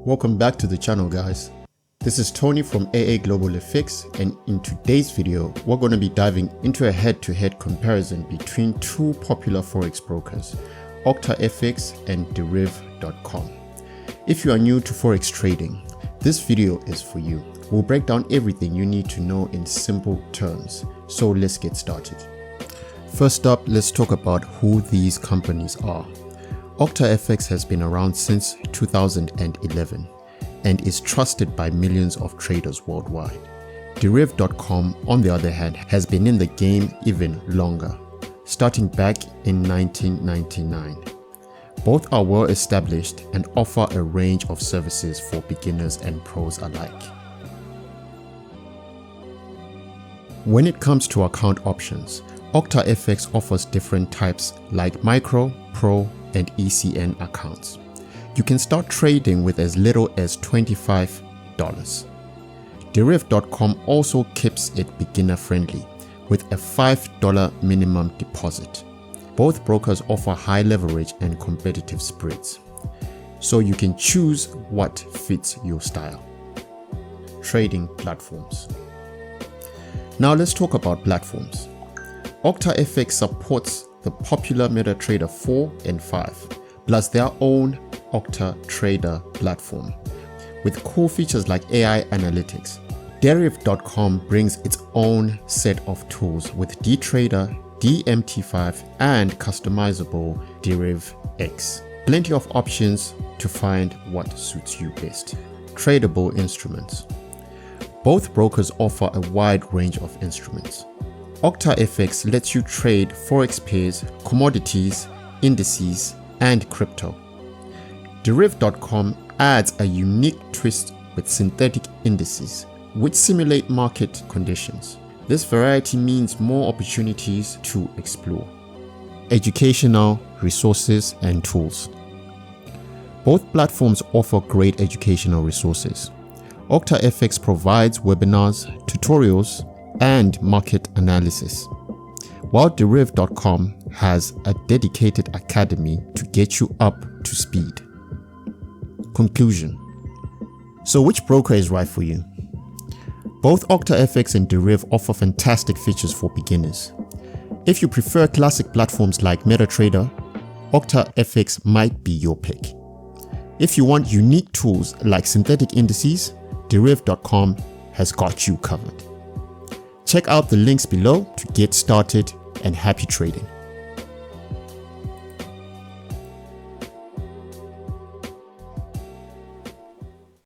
Welcome back to the channel, guys. This is Tony from AA Global FX, and in today's video we're going to be diving into a head-to-head comparison between two popular forex brokers, OctaFX and Deriv.com. If you are new to forex trading, this video is for you. We'll break down everything you need to know in simple terms, so let's get started. First up, let's talk about who these companies are. OctaFX has been around since 2011 and is trusted by millions of traders worldwide. Deriv.com, on the other hand, has been in the game even longer, starting back in 1999. Both are well established and offer a range of services for beginners and pros alike. When it comes to account options, OctaFX offers different types like micro, pro, and ECN accounts. You can start trading with as little as $25. Deriv.com also keeps it beginner friendly with a $5 minimum deposit. Both brokers offer high leverage and competitive spreads, so you can choose what fits your style. Trading platforms. Now let's talk about platforms. OctaFX supports the popular MetaTrader 4 and 5, plus their own OctaTrader platform, with cool features like AI analytics. Deriv.com brings its own set of tools with dTrader, DMT5, and customizable DerivX. Plenty of options to find what suits you best. Tradable instruments. Both brokers offer a wide range of instruments. OctaFX lets you trade forex pairs, commodities, indices, and crypto. Deriv.com adds a unique twist with synthetic indices, which simulate market conditions. This variety means more opportunities to explore. Educational resources and tools. Both platforms offer great educational resources. OctaFX provides webinars, tutorials, and market analysis, while Deriv.com has a dedicated academy to get you up to speed. Conclusion. So which broker is right for you? Both OctaFX and Deriv offer fantastic features for beginners. If you prefer classic platforms like MetaTrader, OctaFX might be your pick. If you want unique tools like synthetic indices, Deriv.com has got you covered. Check out the links below to get started, and happy trading.